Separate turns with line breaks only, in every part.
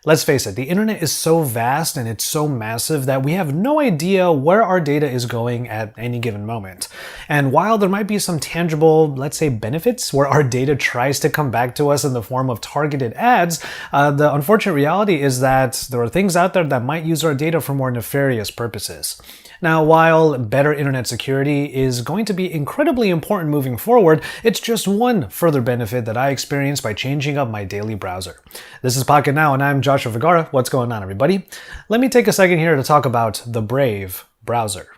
Let's face it, the internet is so vast and it's so massive that we have no idea where our data is going at any given moment. And while there might be some tangible, let's say, benefits where our data tries to come back to us in the form of targeted ads, the unfortunate reality is that there are things out there that might use our data for more nefarious purposes. Now, while better internet security is going to be incredibly important moving forward, it's just one further benefit that I experienced by changing up my daily browser. This is Pocketnow, and I'm Joshua Vergara. What's going on, everybody? Let me take a second here to talk about the Brave browser.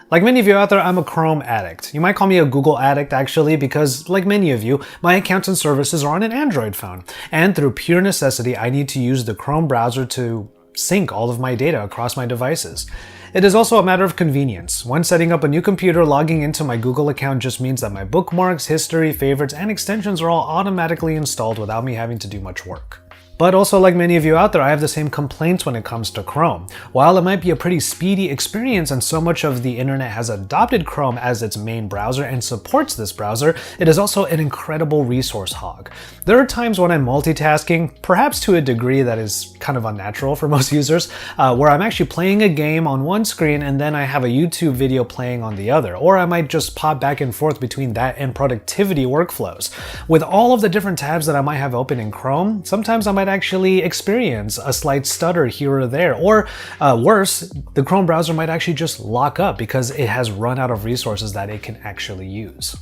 Like many of you out there, I'm a Chrome addict. You might call me a Google addict, actually, because like many of you, my accounts and services are on an Android phone. And through pure necessity, I need to use the Chrome browser to sync all of my data across my devices. It is also a matter of convenience. When setting up a new computer, logging into my Google account just means that my bookmarks, history, favorites, and extensions are all automatically installed without me having to do much work. But also, like many of you out there, I have the same complaints when it comes to Chrome. While it might be a pretty speedy experience and so much of the internet has adopted Chrome as its main browser and supports this browser, it is also an incredible resource hog. There are times when I'm multitasking, perhaps to a degree that is kind of unnatural for most users, where I'm actually playing a game on one screen and then I have a YouTube video playing on the other, or I might just pop back and forth between that and productivity workflows. With all of the different tabs that I might have open in Chrome, sometimes I might actually experience a slight stutter here or there, or worse, the Chrome browser might actually just lock up because it has run out of resources that it can actually use.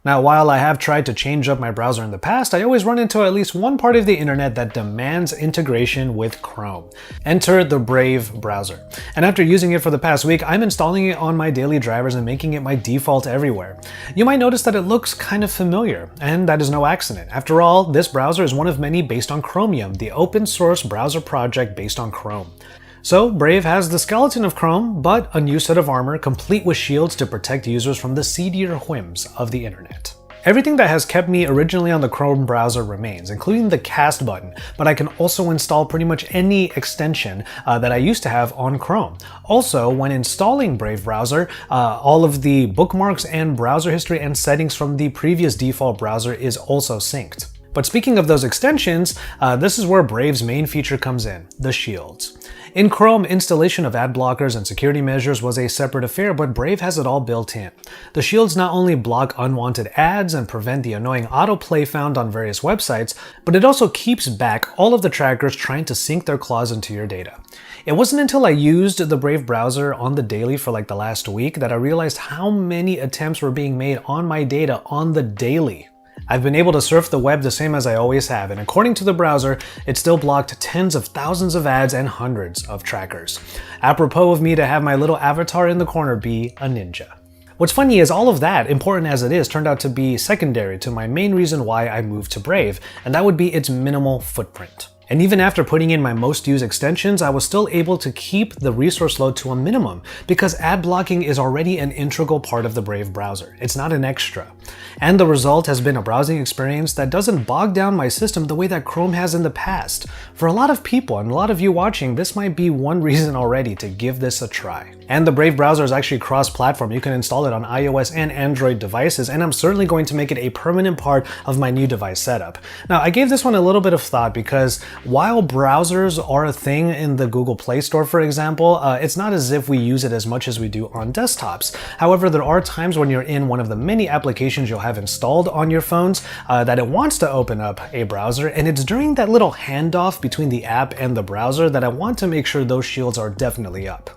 Now, while I have tried to change up my browser in the past, I always run into at least one part of the internet that demands integration with Chrome. Enter the Brave browser. And after using it for the past week, I'm installing it on my daily drivers and making it my default everywhere. You might notice that it looks kind of familiar, and that is no accident. After all, this browser is one of many based on Chromium, the open source browser project based on Chrome. So, Brave has the skeleton of Chrome, but a new set of armor complete with shields to protect users from the seedier whims of the internet. Everything that has kept me originally on the Chrome browser remains, including the cast button, but I can also install pretty much any extension that I used to have on Chrome. Also, when installing Brave browser, all of the bookmarks and browser history and settings from the previous default browser is also synced. But speaking of those extensions, this is where Brave's main feature comes in, the shields. In Chrome, installation of ad blockers and security measures was a separate affair, but Brave has it all built in. The shields not only block unwanted ads and prevent the annoying autoplay found on various websites, but it also keeps back all of the trackers trying to sink their claws into your data. It wasn't until I used the Brave browser on the daily for like the last week that I realized how many attempts were being made on my data on the daily. I've been able to surf the web the same as I always have, and according to the browser, it still blocked tens of thousands of ads and hundreds of trackers. Apropos of me to have my little avatar in the corner be a ninja. What's funny is all of that, important as it is, turned out to be secondary to my main reason why I moved to Brave, and that would be its minimal footprint. And even after putting in my most used extensions, I was still able to keep the resource load to a minimum because ad blocking is already an integral part of the Brave browser. It's not an extra. And the result has been a browsing experience that doesn't bog down my system the way that Chrome has in the past. For a lot of people and a lot of you watching, this might be one reason already to give this a try. And the Brave browser is actually cross-platform. You can install it on iOS and Android devices, and I'm certainly going to make it a permanent part of my new device setup. Now, I gave this one a little bit of thought because while browsers are a thing in the Google Play Store, for example, it's not as if we use it as much as we do on desktops. However, there are times when you're in one of the many applications you'll have installed on your phones that it wants to open up a browser, and it's during that little handoff between the app and the browser that I want to make sure those shields are definitely up.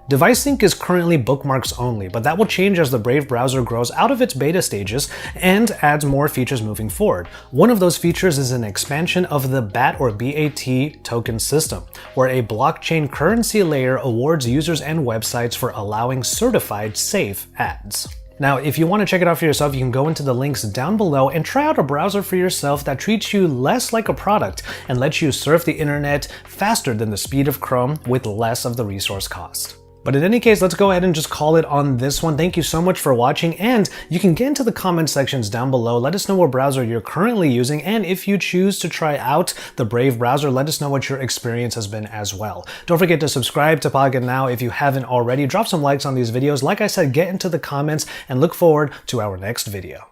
Device sync is currently bookmarks only, but that will change as the Brave browser grows out of its beta stages and adds more features moving forward. One of those features is an expansion of the BAT or BAT token system, where a blockchain currency layer awards users and websites for allowing certified safe ads. Now, if you want to check it out for yourself, you can go into the links down below and try out a browser for yourself that treats you less like a product and lets you surf the internet faster than the speed of Chrome with less of the resource cost. But in any case, let's go ahead and just call it on this one. Thank you so much for watching, and you can get into the comment sections down below. Let us know what browser you're currently using, and if you choose to try out the Brave browser, let us know what your experience has been as well. Don't forget to subscribe to Pocketnow if you haven't already. Drop some likes on these videos. Like I said, get into the comments and look forward to our next video.